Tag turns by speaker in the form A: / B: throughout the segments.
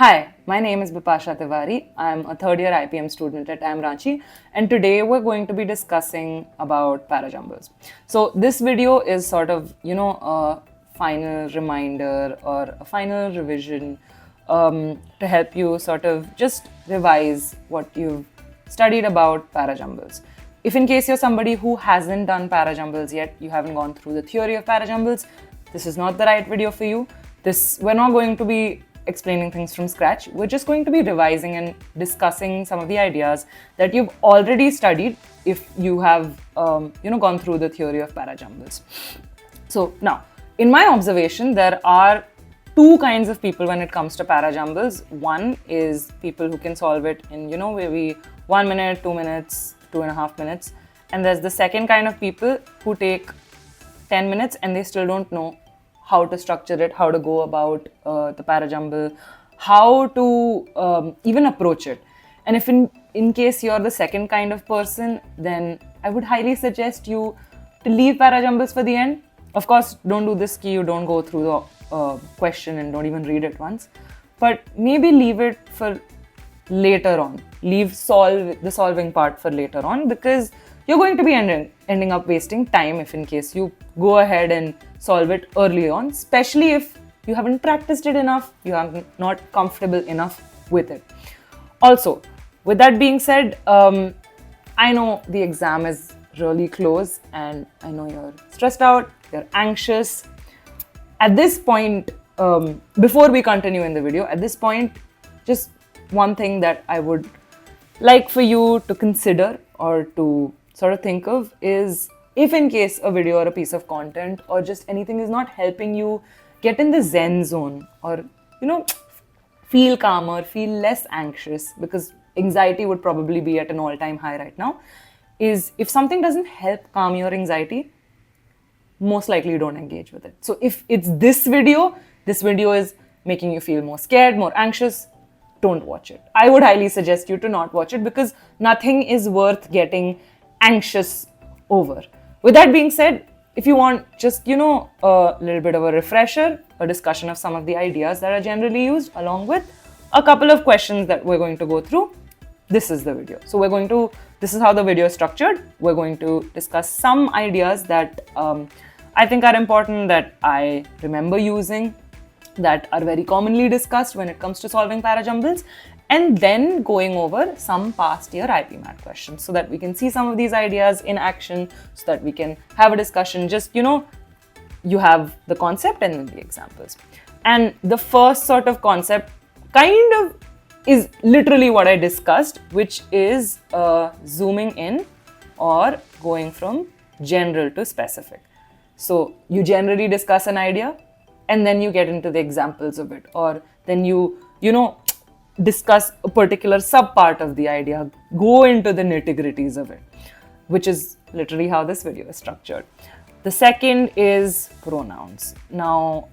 A: Hi, my name is Bipasha Tiwari. I'm a third year IPM student at IIM Ranchi, and today we're going to be discussing about Parajumbles. So this video is sort of, a final reminder or a final revision to help you sort of just revise what you've studied about Parajumbles. If in case you're somebody who hasn't done Parajumbles yet, you haven't gone through the theory of Parajumbles, this is not the right video for you. We're not going to be explaining things from scratch. We're just going to be revising and discussing some of the ideas that you've already studied if you have gone through the theory of Parajumbles. So now, in my observation, there are two kinds of people when it comes to Parajumbles. One is people who can solve it in, maybe 1 minute, 2 minutes, 2.5 minutes. And there's the second kind of people who take 10 minutes and they still don't know how to structure it, how to go about the parajumble, how to even approach it. And if in case you're the second kind of person, then I would highly suggest you to leave parajumbles for the end. Of course, don't do this key, you don't go through the question and don't even read it once. But maybe leave it for later on. Leave the solving part for later on, because you're going to be ending up wasting time if in case you go ahead and solve it early on, especially if you haven't practiced it enough, you are not comfortable enough with it. Also, with that being said, I know the exam is really close and I know you're stressed out, you're anxious. At this point, before we continue in the video, at this point, just one thing that I would like for you to consider or to sort of think of is, if in case a video or a piece of content or just anything is not helping you get in the Zen zone or, feel calmer, feel less anxious, because anxiety would probably be at an all-time high right now, is if something doesn't help calm your anxiety, most likely don't engage with it. So if it's this video is making you feel more scared, more anxious, don't watch it. I would highly suggest you to not watch it, because nothing is worth getting anxious over. With that being said, if you want just, a little bit of a refresher, a discussion of some of the ideas that are generally used, along with a couple of questions that we're going to go through, this is the video. So this is how the video is structured. We're going to discuss some ideas that I think are important, that I remember using, that are very commonly discussed when it comes to solving parajumbles, and then going over some past year IPMAT questions so that we can see some of these ideas in action, so that we can have a discussion. Just, you have the concept and then the examples. And the first sort of concept kind of is literally what I discussed, which is zooming in or going from general to specific. So you generally discuss an idea and then you get into the examples of it, or then you discuss a particular sub-part of the idea, go into the nitty-gritties of it, which is literally how this video is structured. The second is pronouns. Now,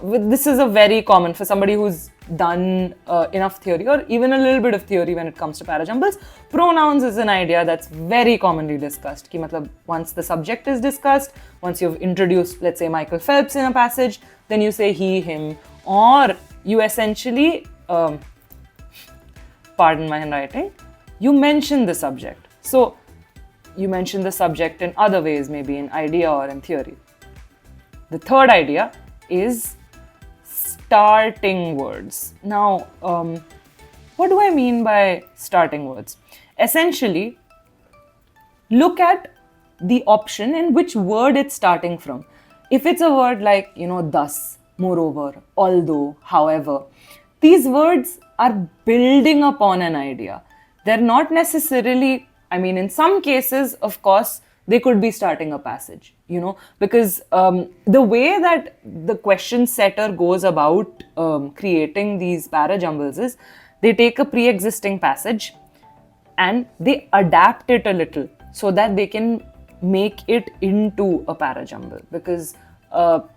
A: this is a very common for somebody who's done enough theory or even a little bit of theory when it comes to parajumbles. Pronouns is an idea that's very commonly discussed. Ki matlab, once the subject is discussed, once you've introduced, let's say, Michael Phelps in a passage, then you say he, him, or you essentially, pardon my handwriting, you mention the subject. So you mention the subject in other ways, maybe in idea or in theory. The third idea is starting words. Now, what do I mean by starting words? Essentially, look at the option in which word it's starting from. If it's a word like, thus, moreover, although, however, these words are building upon an idea. They're not necessarily, in some cases, of course, they could be starting a passage, because the way that the question setter goes about creating these parajumbles is they take a pre-existing passage and they adapt it a little so that they can make it into a parajumble, because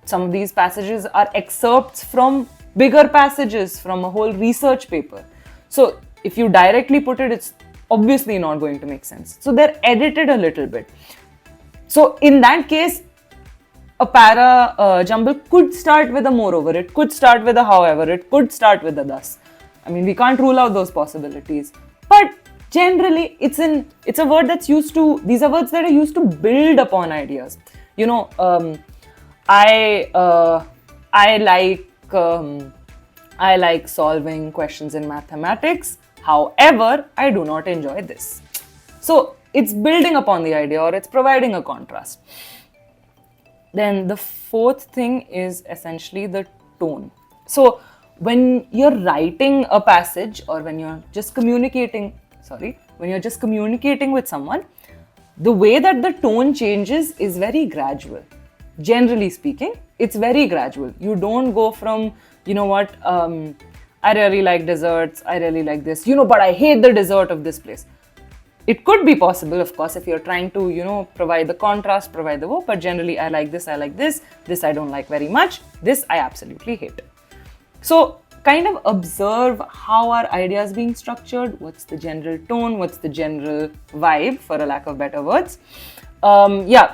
A: some of these passages are excerpts from bigger passages from a whole research paper. So if you directly put it, it's obviously not going to make sense. So they're edited a little bit. So in that case, a para jumble could start with a moreover, it could start with a however, it could start with a thus. I mean, we can't rule out those possibilities. But generally, it's a word that's used to, these are words that are used to build upon ideas. You know, I like solving questions in mathematics. However, I do not enjoy this. So it's building upon the idea, or it's providing a contrast. Then the fourth thing is essentially the tone. So when you're writing a passage, or when you're just communicating with someone, the way that the tone changes is very gradual. Generally speaking, it's very gradual. You don't go from, you know what, I really like desserts, I really like this, but I hate the dessert of this place. It could be possible, of course, if you're trying to, provide the contrast, provide the but generally, I like this I don't like very much, this I absolutely hate. So kind of observe how our ideas being structured, what's the general tone, what's the general vibe, for a lack of better words.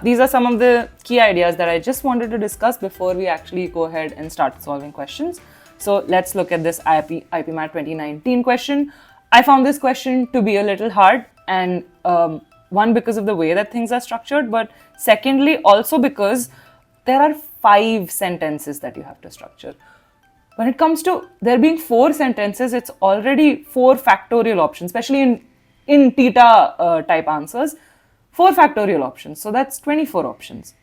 A: These are some of the key ideas that I just wanted to discuss before we actually go ahead and start solving questions. So let's look at this IPMAT 2019 question. I found this question to be a little hard, and one, because of the way that things are structured, but secondly, also because there are 5 sentences that you have to structure. When it comes to there being 4 sentences, it's already 4 factorial options, especially in theta type answers, 4 factorial options. So that's 24 options.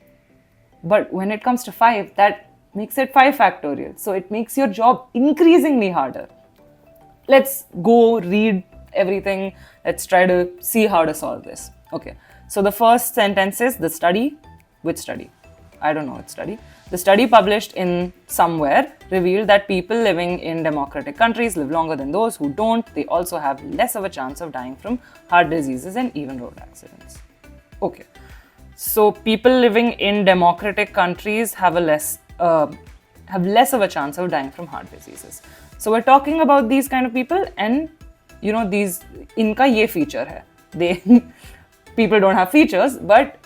A: But when it comes to 5, that makes it 5 factorial. So it makes your job increasingly harder. Let's go read everything. Let's try to see how to solve this. Okay. So the first sentence is the study. Which study? I don't know which study. The study published in somewhere revealed that people living in democratic countries live longer than those who don't. They also have less of a chance of dying from heart diseases and even road accidents. Okay. So people living in democratic countries have less of a chance of dying from heart diseases. So we're talking about these kind of people, and these inka ye feature hai. People don't have features, but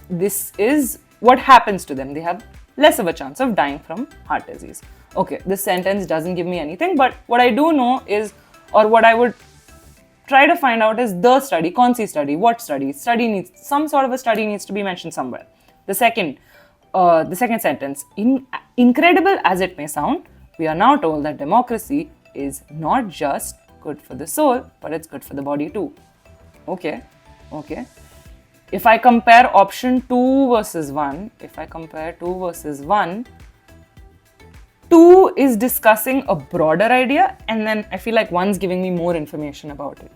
A: this is what happens to them. They have less of a chance of dying from heart disease. Okay, this sentence doesn't give me anything, but what I do know is, or what I would try to find out, is the study, kaun si study, what study? Some sort of a study needs to be mentioned somewhere. The second sentence, incredible as it may sound, we are now told that democracy is not just good for the soul, but it's good for the body too. Okay. If I compare option 2 versus 1, 2 is discussing a broader idea, and then I feel like 1's giving me more information about it.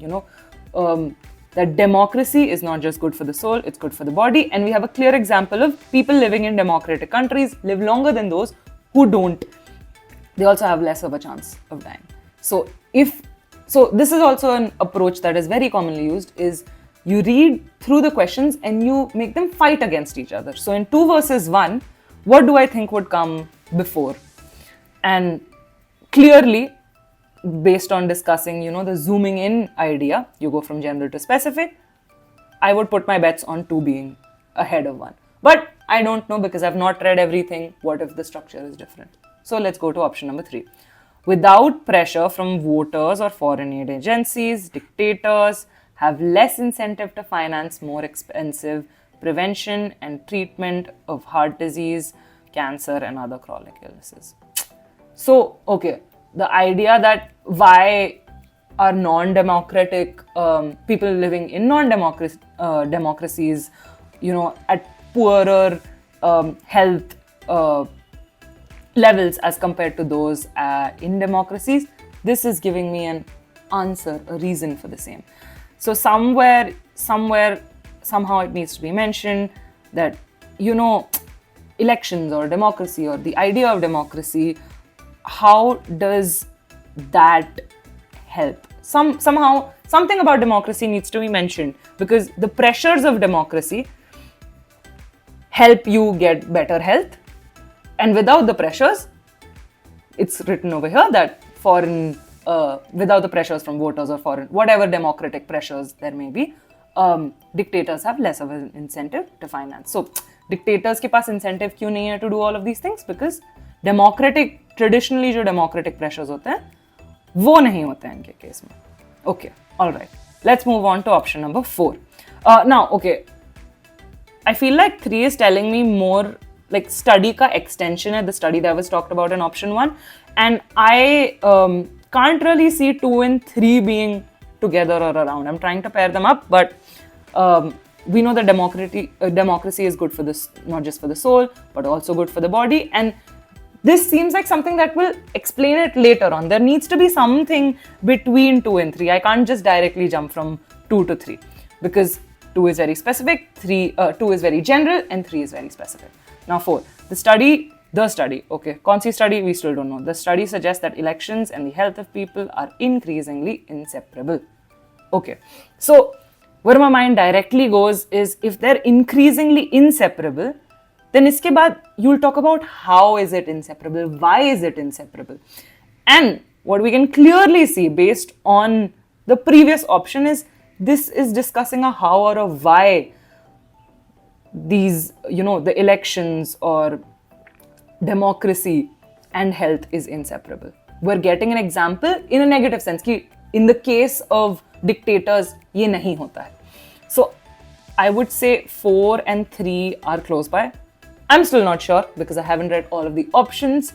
A: That democracy is not just good for the soul, it's good for the body, and we have a clear example of people living in democratic countries live longer than those who don't. They also have less of a chance of dying. So this is also an approach that is very commonly used, is you read through the questions and you make them fight against each other. So in 2 versus 1, what do I think would come before? And clearly, based on discussing, the zooming in idea, you go from general to specific, I would put my bets on 2 being ahead of 1. But I don't know, because I've not read everything. What if the structure is different? So let's go to option number 3. Without pressure from voters or foreign aid agencies, dictators have less incentive to finance more expensive prevention and treatment of heart disease, cancer, and other chronic illnesses. So, okay, the idea that why are non-democratic people living in democracies, at poorer health levels as compared to those in democracies, this is giving me an answer, a reason for the same. So somehow it needs to be mentioned that, elections or democracy or the idea of democracy, how does that help? Somehow, something about democracy needs to be mentioned, because the pressures of democracy help you get better health. And without the pressures, it's written over here that without the pressures from voters or foreign, whatever democratic pressures there may be, dictators have less of an incentive to finance. So, dictators के पास incentive क्यों नहीं है to do all of these things? Because traditionally जो democratic pressures होते हैं, वो नहीं होता है इनके केस में. Okay, all right. Let's move on to option number 4. Now, okay, I feel like 3 is telling me more like study ka extension hai, the study that was talked about in option 1, and I can't really see 2 and 3 being together or around. I'm trying to pair them up, but we know that democracy is good for this, not just for the soul, but also good for the body, and this seems like something that will explain it later on. There needs to be something between 2 and 3. I can't just directly jump from 2 to 3 because 2 is very specific, 2 is very general, and 3 is very specific. Now 4, the study, okay, kaun si study, we still don't know. The study suggests that elections and the health of people are increasingly inseparable. Okay, so where my mind directly goes is if they're increasingly inseparable, then iske baad you'll talk about how is it inseparable, why is it inseparable. And what we can clearly see based on the previous option is this is discussing a how or a why these, the elections or democracy and health is inseparable. We're getting an example in a negative sense ki in the case of dictators ye nahi hota hai. So I would say 4 and 3 are close by. I'm still not sure because I haven't read all of the options.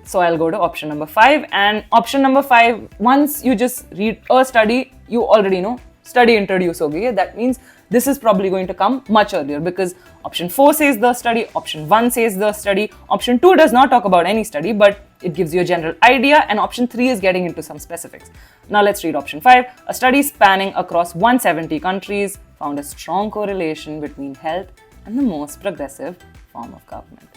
A: So I'll go to option number 5. And option number 5, once you just read a study, you already know study introduce ho gayi hai. That means this is probably going to come much earlier because option 4 says the study, option 1 says the study, option 2 does not talk about any study, but it gives you a general idea, and option 3 is getting into some specifics. Now let's read option 5. A study spanning across 170 countries found a strong correlation between health and the most progressive form of government.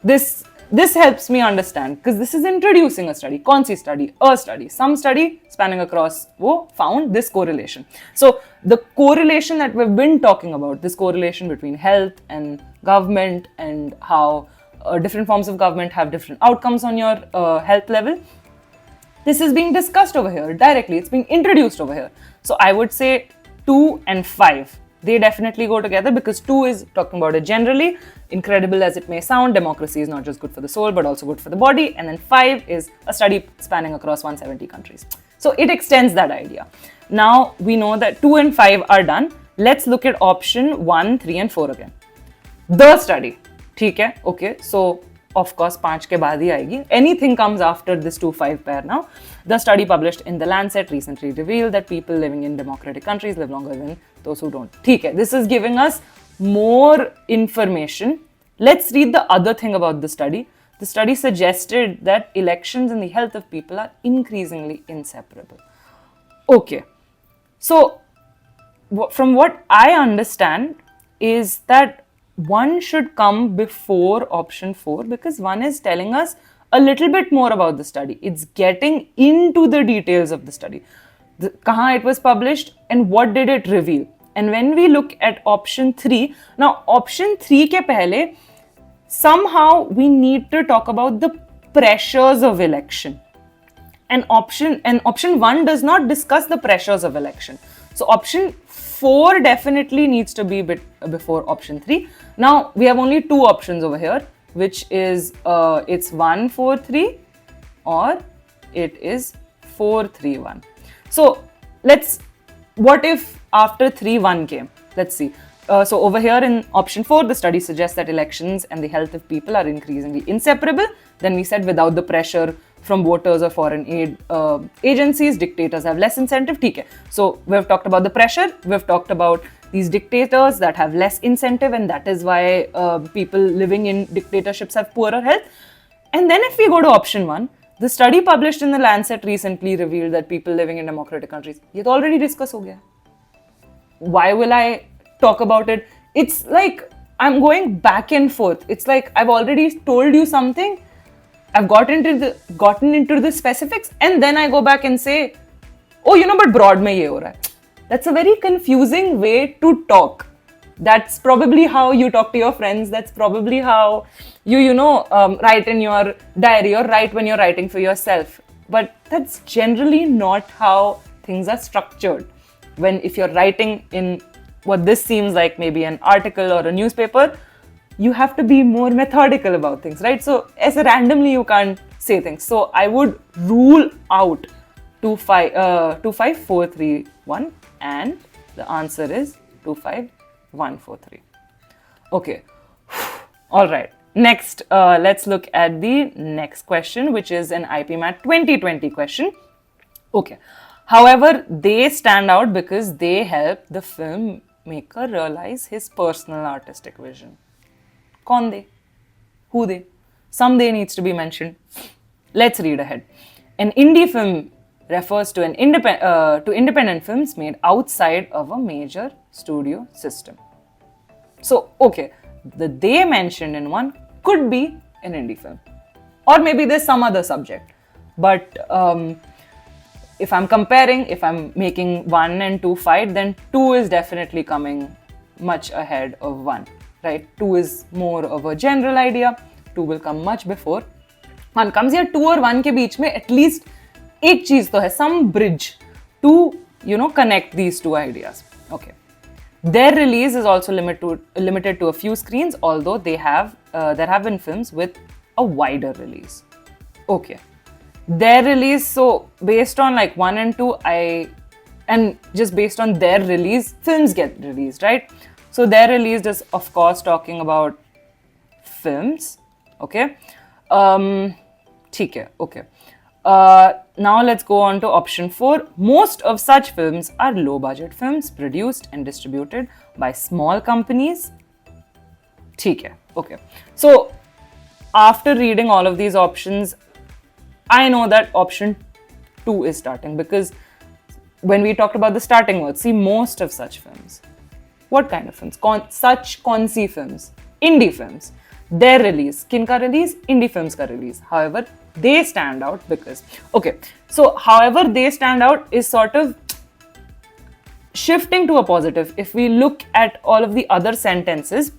A: This helps me understand because this is introducing a study. Kaun si study? A study. Some study spanning across wo found this correlation. So the correlation that we've been talking about, this correlation between health and government and how different forms of government have different outcomes on your health level, this is being discussed over here directly. It's being introduced over here. So I would say 2 and 5. They definitely go together because 2 is talking about it generally. Incredible as it may sound, democracy is not just good for the soul but also good for the body. And then 5 is a study spanning across 170 countries. So it extends that idea. Now we know that 2 and 5 are done. Let's look at option 1, 3 and 4 again. The study. ठीक है, okay. So of course 5 के बाद ही आएगी. Anything comes after this 2-5 pair now. The study published in The Lancet recently revealed that people living in democratic countries live longer than those who don't. ठीक है, this is giving us more information. Let's read the other thing about the study. The study suggested that elections and the health of people are increasingly inseparable. Okay, so from what I understand is that 1 should come before option 4 because 1 is telling us a little bit more about the study. It's getting into the details of the study. Kahan it was published and what did it reveal. And when we look at option 3, now option 3 ke pehle, somehow we need to talk about the pressures of election. And option 1 does not discuss the pressures of election. So option 4 definitely needs to be before option 3. Now we have only 2 options over here, which is it's 1-4-3 or it is 4-3-1. So what if after 3-1 came? Let's see. So over here in option 4, the study suggests that elections and the health of people are increasingly inseparable. Then we said without the pressure from voters or foreign aid agencies, dictators have less incentive. Okay. So we've talked about the pressure. We've talked about these dictators that have less incentive, and that is why people living in dictatorships have poorer health. And then if we go to option 1, the study published in The Lancet recently revealed that people living in democratic countries, ye to already discuss ho gaya. Why will I talk about it? It's like I'm going back and forth. It's like I've already told you something, I've gotten into the specifics, and then I go back and say, oh, but broad mein ye ho raha hai. That's a very confusing way to talk. That's probably how you talk to your friends. That's probably how you write in your diary or write when you're writing for yourself. But that's generally not how things are structured. If you're writing in what this seems like maybe an article or a newspaper, you have to be more methodical about things, right? So as randomly you can't say things. So I would rule out 25431, and the answer is 25143. Okay. All right. Next, let's look at the next question, which is an IPMAT 2020 question. Okay. However, they stand out because they help the filmmaker realize his personal artistic vision. Kaun they? Who they? Some they needs to be mentioned. Let's read ahead. An indie film refers to independent films made outside of a major studio system. So, okay, the they mentioned in one could be an indie film, or maybe there's some other subject. But if I'm comparing, if I'm making 1 and 2 fight, then 2 is definitely coming much ahead of 1, right? 2 is more of a general idea. 2 will come much before 1 comes. Here 2 और 1 के बीच में at least एक चीज तो है, some bridge to connect these two ideas. Okay. Their release is also limited to a few screens, although there have been films with a wider release. Okay. Their release, so based on like 1 and 2, and just based on their release, films get released, right? So their release is of course talking about films. Okay. Okay. Now let's go on to option 4. Most of such films are low budget films produced and distributed by small companies. Okay. So after reading all of these options, I know that option 2 is starting, because when we talked about the starting words, see, most of such films. What kind of films? Such consi films, indie films. Their release, kinka release? Indie films ka release. However, they stand out because, okay, so however they stand out is sort of shifting to a positive. If we look at all of the other sentences,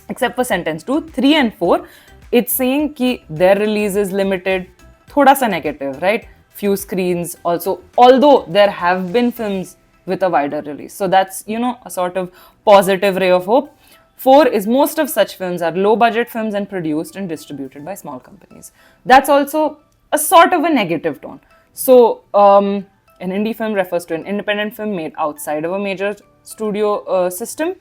A: except for sentence 2, 3 and 4, it's saying ki their release is limited, thoda sa negative, right? Few screens also, although there have been films with a wider release. So that's, a sort of positive ray of hope. 4 is most of such films are low budget films and produced and distributed by small companies. That's also a sort of a negative tone. So an indie film refers to an independent film made outside of a major studio system.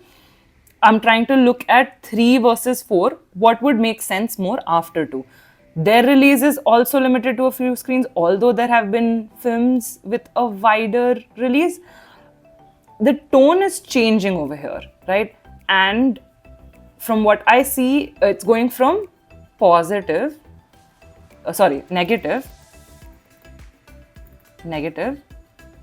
A: I'm trying to look at 3 versus 4. What would make sense more after 2? Their release is also limited to a few screens, although there have been films with a wider release. The tone is changing over here, right? And from what I see, it's going from negative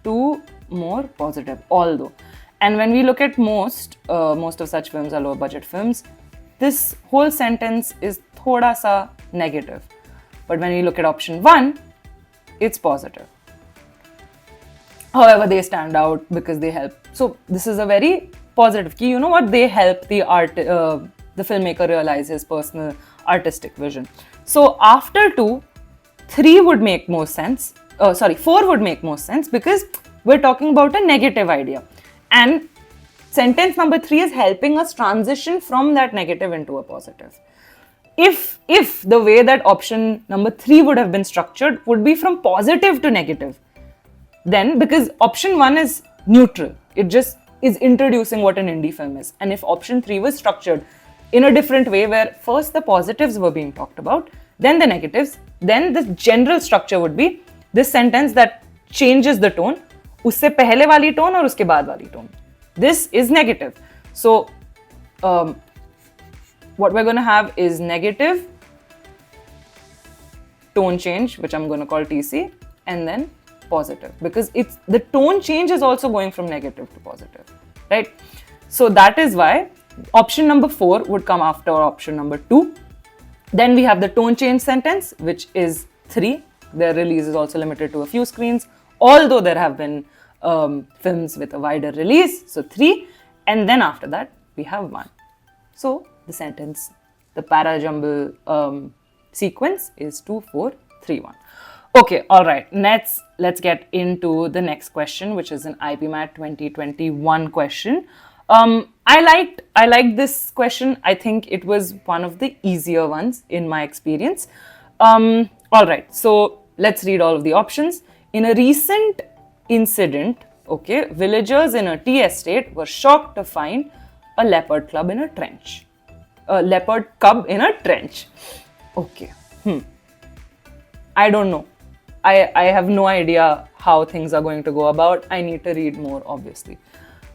A: to more positive, although. And when we look at most of such films are low budget films, this whole sentence is thoda sa negative. But when we look at option 1, it's positive. However, they stand out because they help. So this is a very positive key. You know what? They help the filmmaker realize his personal artistic vision. So after 2, 3 would make more sense. 4 would make more sense because we're talking about a negative idea. And sentence number 3 is helping us transition from that negative into a positive. If the way that option number 3 would have been structured would be from positive to negative, then because option 1 is neutral, it just is introducing what an indie film is. And if option 3 was structured in a different way, where first the positives were being talked about, then the negatives, then the general structure would be this sentence that changes the tone, usse pehle wali tone aur uske baad wali tone. This is negative. So what we're going to have is negative tone change, which I'm going to call TC, and then positive, because it's the tone change is also going from negative to positive, right? So that is why option number 4 would come after option number 2. Then we have the tone change sentence, which is 3. Their release is also limited to a few screens, although there have been films with a wider release. So 3, and then after that we have 1. So the sentence, the Parajumble sequence is 2, 4, 3, 1. Okay, all right. Let's get into the next question, which is an IPMAT 2021 question. I liked this question. I think it was one of the easier ones in my experience. All right, so let's read all of the options. In a recent incident, okay, villagers in a tea estate were shocked to find a leopard club in a trench. A leopard cub in a trench. Okay. I don't know. I have no idea how things are going to go about. I need to read more, obviously.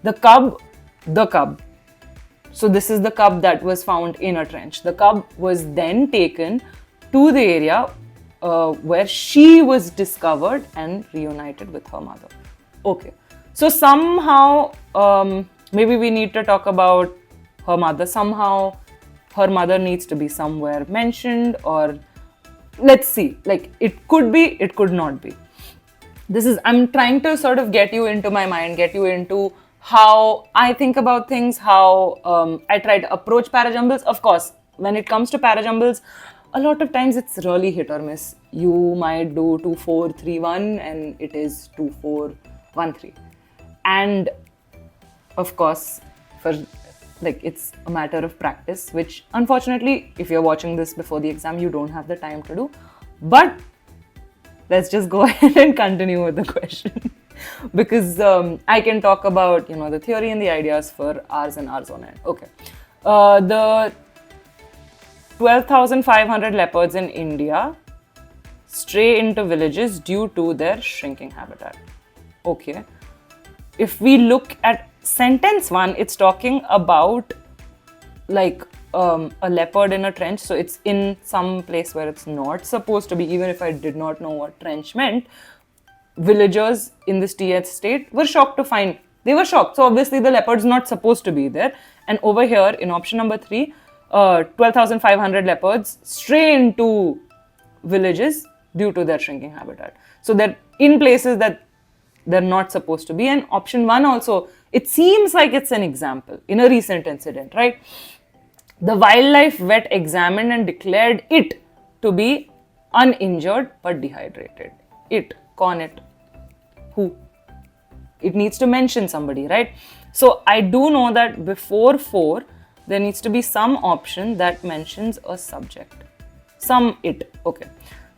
A: The cub. So this is the cub that was found in a trench. The cub was then taken to the area where she was discovered and reunited with her mother. Okay. So somehow, maybe we need to talk about her mother. Somehow, her mother needs to be somewhere mentioned, or let's see. Like, it could be, it could not be. I'm trying to sort of get you into my mind, get you into how I think about things, how I try to approach Parajumbles. Of course, when it comes to Parajumbles, a lot of times it's really hit or miss. You might do 2 4 3 1 and it is 2 4 1 3. And of course, it's a matter of practice, which unfortunately, if you're watching this before the exam, you don't have the time to do. But let's just go ahead and continue with the question. Because I can talk about, the theory and the ideas for hours and hours on end. Okay. The 12,500 leopards in India stray into villages due to their shrinking habitat. Okay. If we look at sentence 1, it's talking about a leopard in a trench. So it's in some place where it's not supposed to be. Even if I did not know what trench meant, villagers in this tea estate were shocked to find. They were shocked. So obviously the leopard's not supposed to be there. And over here in option number 3, 12,500 leopards stray into villages due to their shrinking habitat. So they're in places that they're not supposed to be. And option 1 also, it seems like it's an example in a recent incident, right? The wildlife vet examined and declared it to be uninjured but dehydrated. It, con it, who? It needs to mention somebody, right? So I do know that before 4, there needs to be some option that mentions a subject. Some it, okay.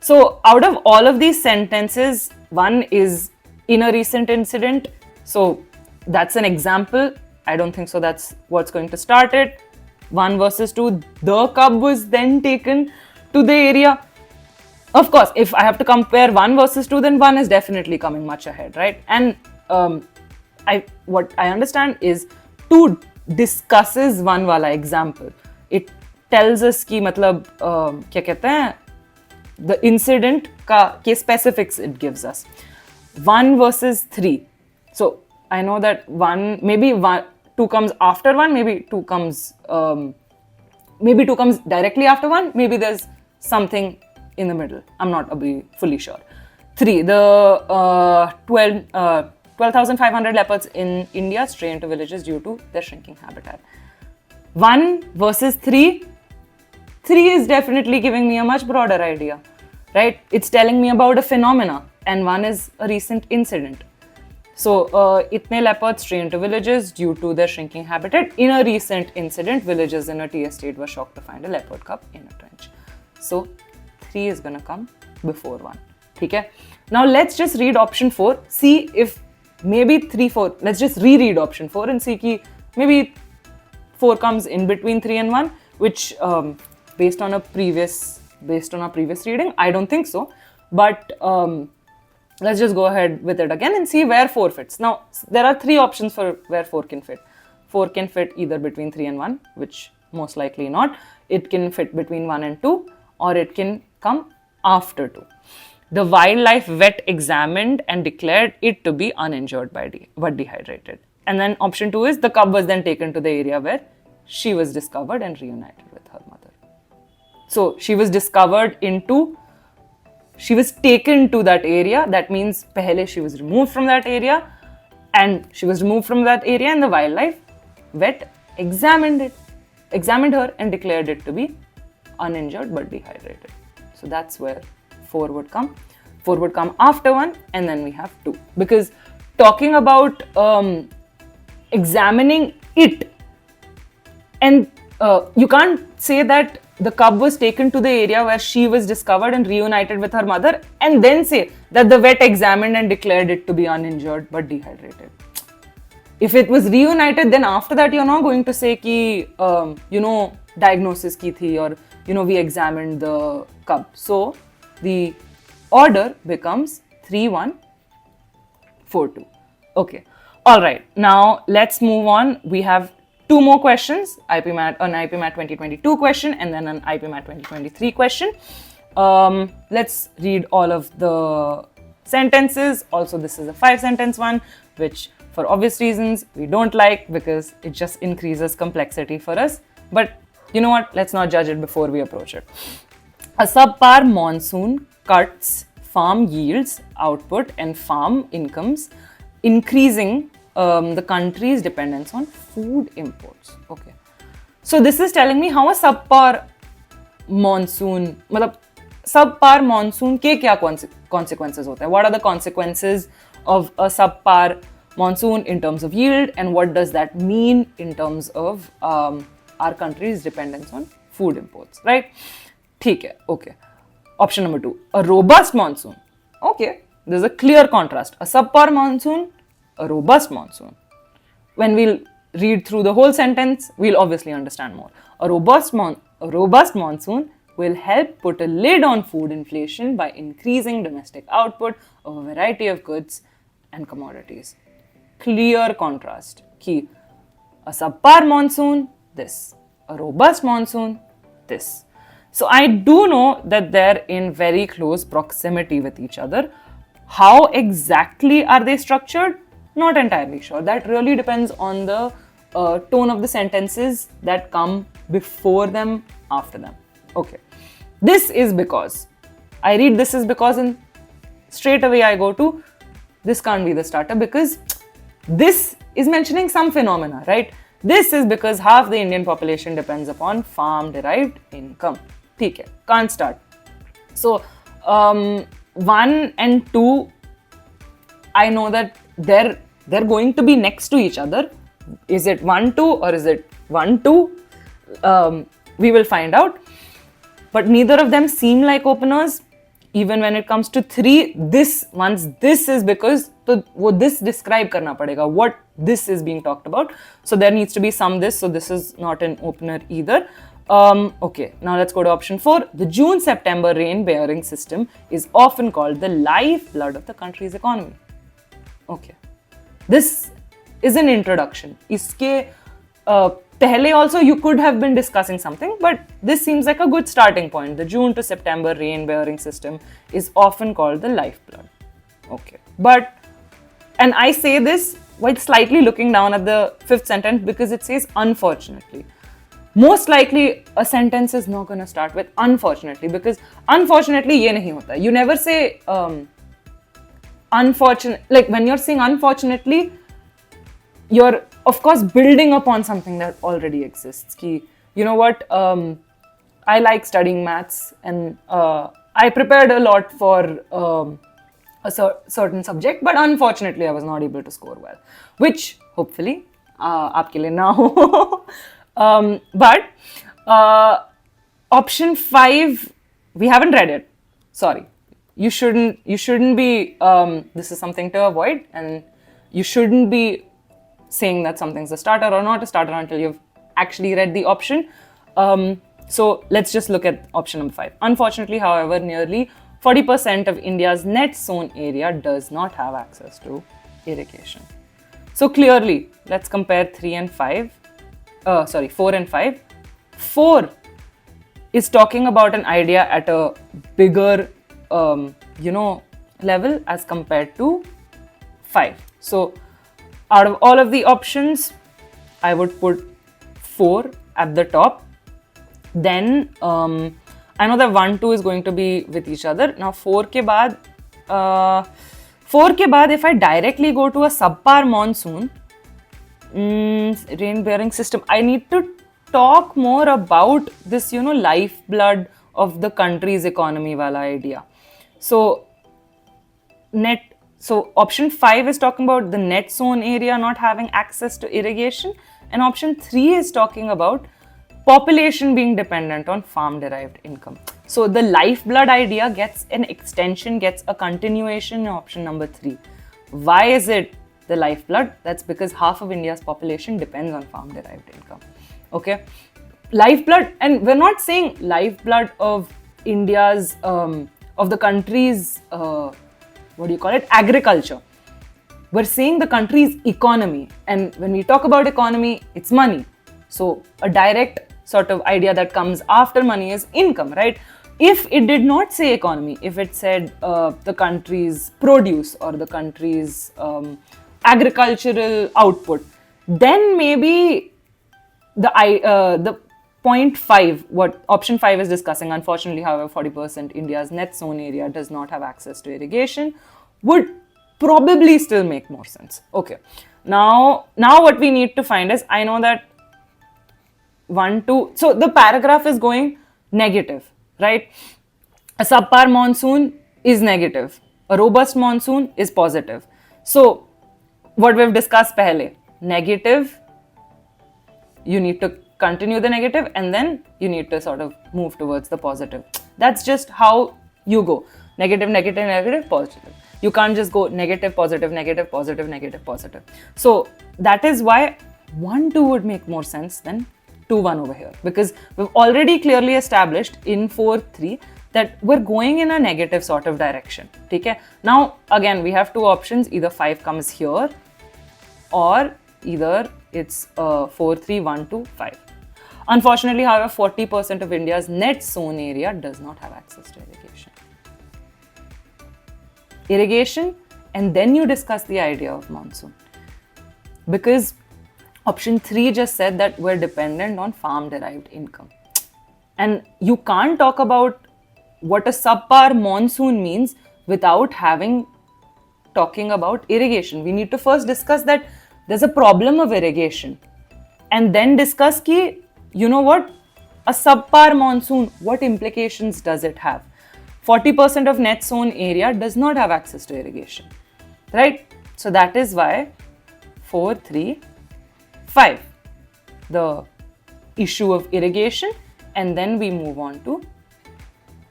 A: So out of all of these sentences, 1 is in a recent incident. So that's an example. I don't think so that's what's going to start it. 1 versus 2, the cub was then taken to the area. Of course, if I have to compare 1 versus 2, then 1 is definitely coming much ahead, right? And what I understand is 2 discusses 1 wala example. It tells us ki matlab kya kehte hain, the incident ke specifics it gives us. 1 versus 3. So I know that 2 comes after 1, maybe 2 comes directly after 1, maybe there's something in the middle. I'm not fully sure. 3, the 12,500 leopards in India stray into villages due to their shrinking habitat. 1 versus 3. 3 is definitely giving me a much broader idea, right? It's telling me about a phenomena, and 1 is a recent incident. So, itne leopards stray into villages due to their shrinking habitat. In a recent incident, villagers in a tea estate were shocked to find a leopard cub in a trench. So, 3 is gonna come before 1. Okay? Now, let's just read option 4. See if maybe 3, 4. Let's just reread option 4 and see ki maybe 4 comes in between 3 and 1, which based on our previous reading, I don't think so. But let's just go ahead with it again and see where 4 fits. Now, there are 3 options for where 4 can fit. 4 can fit either between 3 and 1, which most likely not. It can fit between 1 and 2, or it can come after 2. The wildlife vet examined and declared it to be uninjured but dehydrated. And then option 2 is the cub was then taken to the area where she was discovered and reunited with her mother. So she was taken to that area. That means pehle she was removed from that area, and the wildlife vet examined her and declared it to be uninjured but dehydrated. So that's where 4 would come. 4 would come after 1, and then we have 2. Because talking about examining it, and you can't say that the cub was taken to the area where she was discovered and reunited with her mother, and then say that the vet examined and declared it to be uninjured but dehydrated. If it was reunited, then after that you're not going to say ki, diagnosis ki thi, or we examined the cub. So the order becomes 3-1-4-2. Okay. All right. Now let's move on. We have two more questions, an IPMAT 2022 question and then an IPMAT 2023 question. Let's read all of the sentences. Also, this is a 5-sentence one, which for obvious reasons we don't like because it just increases complexity for us. But you know what? Let's not judge it before we approach it. A subpar monsoon cuts farm yields, output, and farm incomes, increasing the country's dependence on food imports. Okay. So this is telling me how a subpar monsoon, subpar monsoon के क्या consequences होते हैं? What are the consequences of a subpar monsoon in terms of yield, and what does that mean in terms of our country's dependence on food imports, right? ठीक है, okay. Option number 2, a robust monsoon. Okay, there's a clear contrast. A subpar monsoon, a robust monsoon. When we'll read through the whole sentence, we'll obviously understand more. A robust monsoon will help put a lid on food inflation by increasing domestic output of a variety of goods and commodities. Clear contrast. Ki a subpar monsoon, this. A robust monsoon, this. So I do know that they're in very close proximity with each other. How exactly are they structured? Not entirely sure. That really depends on the tone of the sentences that come before them, after them. Okay. This is because. I read this is because and straight away I go to this can't be the starter because this is mentioning some phenomena, right? This is because half the Indian population depends upon farm-derived income. Okay, can't start. So, 1 and 2, I know that they're going to be next to each other. Is it 1-2 or is it 1-2? We will find out. But neither of them seem like openers. Even when it comes to 3, this is because this describe karna padega, what this is being talked about. So there needs to be some this. So this is not an opener either. Okay, now let's go to option 4. The June-September rain-bearing system is often called the lifeblood of the country's economy. Okay, this is an introduction. Iske pehle also you could have been discussing something, but this seems like a good starting point. The June to September rain-bearing system is often called the lifeblood. Okay, and I say this while slightly looking down at the 5th sentence because it says unfortunately. Most likely a sentence is not going to start with unfortunately because unfortunately ye nahi hota. You never say unfortunate, like when you're saying unfortunately, you're of course building upon something that already exists. Ki, you know what, I like studying maths and I prepared a lot for a certain subject, but unfortunately I was not able to score well, which hopefully aapke liye na ho. But option 5, we haven't read it. Sorry. You shouldn't be, this is something to avoid, and you shouldn't be saying that something's a starter or not a starter until you've actually read the option. So let's just look at option number 5. Unfortunately, however, nearly 40% of India's net sown area does not have access to irrigation. So clearly, let's compare 4 and 5. 4 is talking about an idea at a bigger, level as compared to 5. So out of all of the options, I would put 4 at the top. Then I know that 1, 2 is going to be with each other. Now 4 ke baad, if I directly go to a subpar monsoon, rain-bearing system, I need to talk more about this, lifeblood of the country's economy wala idea. So option 5 is talking about the net sown area not having access to irrigation, and option 3 is talking about population being dependent on farm derived income. So the lifeblood idea gets an extension, gets a continuation in option number 3. Why is it the lifeblood? That's because half of India's population depends on farm derived income. Okay, lifeblood, and we're not saying lifeblood of India's of the country's agriculture. We're saying the country's economy, and when we talk about economy, it's money. So a direct sort of idea that comes after money is income, right? If it did not say economy, if it said the country's produce or the country's agricultural output, then maybe the 0.5, what option 5 is discussing, unfortunately, however, 40% India's net sown area does not have access to irrigation, would probably still make more sense. Okay, now what we need to find is, I know that 1, 2, so the paragraph is going negative, right? A subpar monsoon is negative, a robust monsoon is positive. So what we've discussed pehle, negative, you need to continue the negative and then you need to sort of move towards the positive. That's just how you go. Negative, negative, negative, positive. You can't just go negative, positive, negative, positive, negative, positive. So that is why 1, 2 would make more sense than 2, 1 over here, because we've already clearly established in 4, 3 that we're going in a negative sort of direction. Okay? Now, again, we have 2 options. Either 5 comes here or either it's 4, 3, 1, 2, 5. Unfortunately, however, 40% of India's net sown area does not have access to irrigation. Irrigation, and then you discuss the idea of monsoon. Because option 3 just said that we're dependent on farm-derived income. And you can't talk about what a subpar monsoon means without talking about irrigation. We need to first discuss that there's a problem of irrigation. And then discuss ki, you know what, a subpar monsoon, what implications does it have? 40% of net sown area does not have access to irrigation, right? So that is why 4, 3, 5, the issue of irrigation, and then we move on to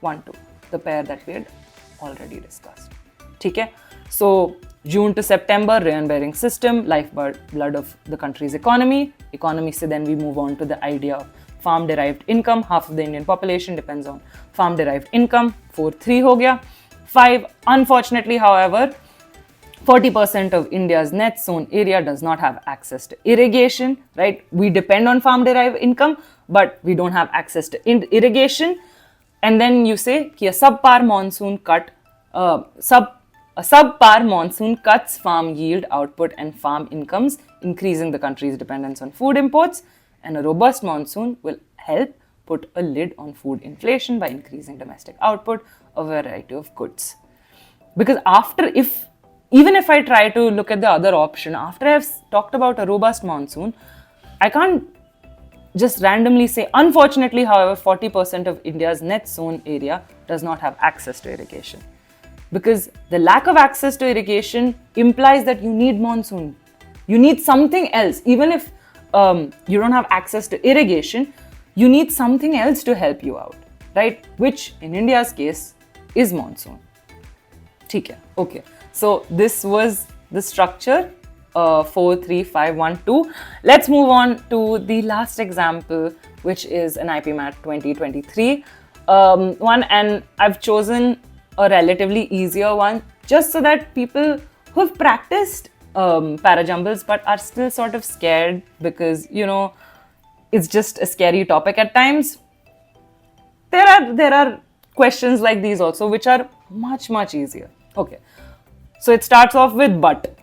A: 1, 2, the pair that we had already discussed. Okay? So June to September, rain-bearing system, lifeblood of the country's economy. Economy se then we move on to the idea of farm-derived income. Half of the Indian population depends on farm-derived income. 4, 3 ho gaya. 5, unfortunately, however, 40% of India's net sown area does not have access to irrigation, right? We depend on farm-derived income, but we don't have access to irrigation. And then you say ki a subpar monsoon cuts farm yield, output and farm incomes, increasing the country's dependence on food imports, and a robust monsoon will help put a lid on food inflation by increasing domestic output of a variety of goods. Because even if I try to look at the other option, after I've talked about a robust monsoon, I can't just randomly say, unfortunately, however, 40% of India's net sown area does not have access to irrigation. Because the lack of access to irrigation implies that you need monsoon. You need something else. Even if you don't have access to irrigation, you need something else to help you out, right? Which in India's case is monsoon. Okay. So this was the structure, 4, 3, 5, 1, 2. Let's move on to the last example, which is an IPMAT 2023 one, and I've chosen a relatively easier one just so that people who have practiced Parajumbles but are still sort of scared because, you know, it's just a scary topic at times. There are questions like these also which are much, much easier. Okay. So it starts off with but.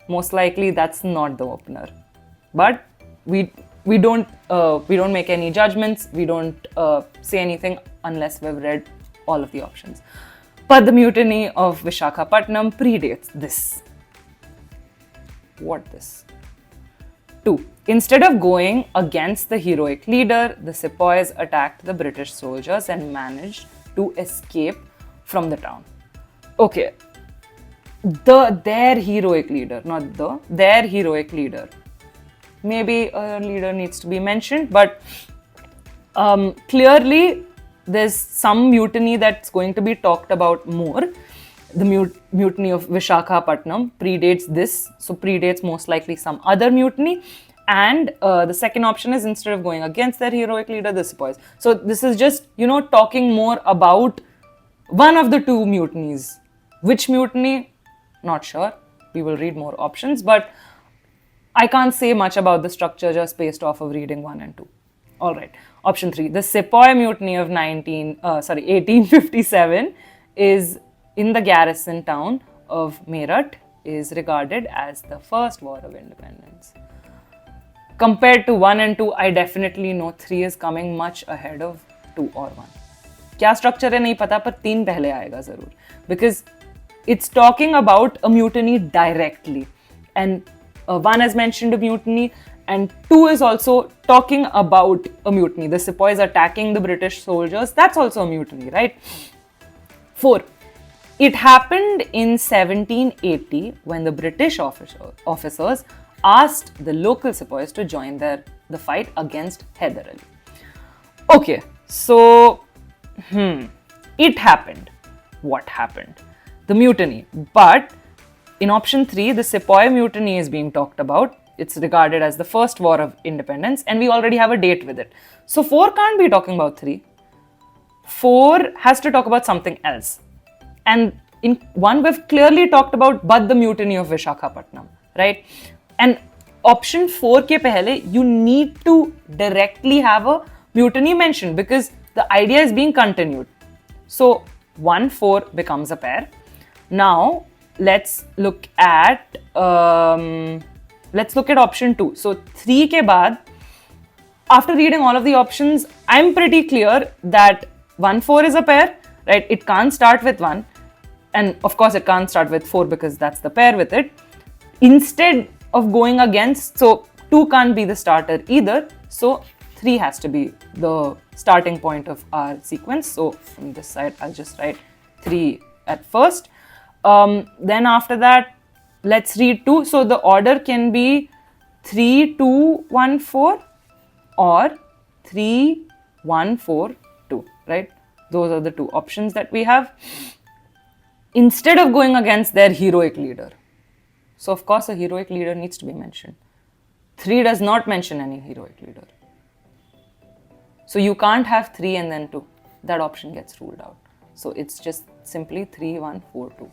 A: Most likely that's not the opener. But we don't make any judgments. We don't say anything unless we've read all of the options. But the mutiny of Vishakhapatnam predates this. What this? 2. Instead of going against the heroic leader, the sepoys attacked the British soldiers and managed to escape from the town. Okay. Their heroic leader, not their heroic leader. Maybe a leader needs to be mentioned, but Clearly, there's some mutiny that's going to be talked about more. The mutiny of Vishakhapatnam predates this, so predates most likely some other mutiny. And the second option is, instead of going against their heroic leader, the sepoys. So this is just, talking more about one of the two mutinies. Which mutiny? Not sure. We will read more options, but I can't say much about the structure just based off of reading 1 and 2. All right. Option 3. The Sepoy Mutiny of 1857 is in the garrison town of Meerut, is regarded as the first war of independence. Compared to 1 and 2, I definitely know 3 is coming much ahead of 2 or 1. क्या structure है नहीं पता, पर 3 पहले आएगा जरूर. Because it's talking about a mutiny directly. And 1 has mentioned a mutiny, and 2 is also talking about a mutiny. The sepoys attacking the British soldiers, that's also a mutiny, right? 4. It happened in 1780 when the British officers asked the local sepoys to join the fight against Hyder Ali. Okay, so it happened. What happened? The mutiny. But in option 3, the Sepoy Mutiny is being talked about. It's regarded as the first war of independence, and we already have a date with it. So 4 can't be talking about 3. 4 has to talk about something else. And in 1, we've clearly talked about but the mutiny of Vishakhapatnam, right? And option 4 ke pehle, you need to directly have a mutiny mentioned because the idea is being continued. So 1, 4 becomes a pair. Now let's look at option 2. So 3 ke baad, after reading all of the options, I'm pretty clear that 1, 4 is a pair, right? It can't start with 1. And of course, it can't start with 4 because that's the pair with it. Instead of going against, so 2 can't be the starter either. So 3 has to be the starting point of our sequence. So from this side, I'll just write 3 at first. Then after that, let's read 2. So the order can be 3, 2, 1, 4 or 3, 1, 4, 2, right? Those are the 2 options that we have. Instead of going against their heroic leader. So of course, a heroic leader needs to be mentioned. 3 does not mention any heroic leader. So you can't have 3 and then 2. That option gets ruled out. So it's just simply 3, 1, 4, 2.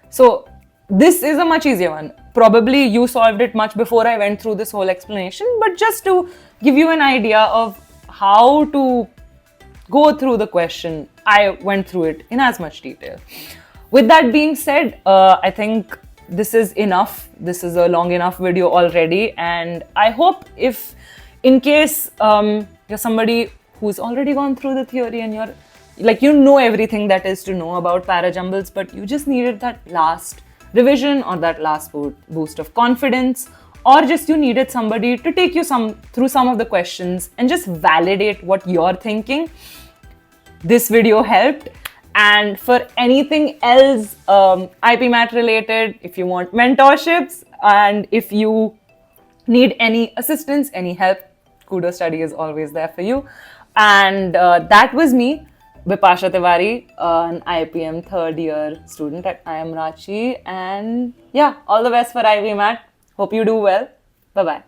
A: So this is a much easier one. Probably you solved it much before I went through this whole explanation, but just to give you an idea of how to go through the question, I went through it in as much detail. With that being said, I think this is enough. This is a long enough video already, and I hope if in case you're somebody who's already gone through the theory and you're like, you know everything that is to know about Parajumbles, but you just needed that last revision or that last boost of confidence, or just you needed somebody to take you through some of the questions and just validate what you're thinking. This video helped. And for anything else IPMAT related, if you want mentorships and if you need any assistance, any help, Kudo Study is always there for you. And that was me, Bipasha Tiwari, an IPM third year student at IIM Ranchi. And yeah, all the best for IPMAT. Hope you do well. Bye-bye.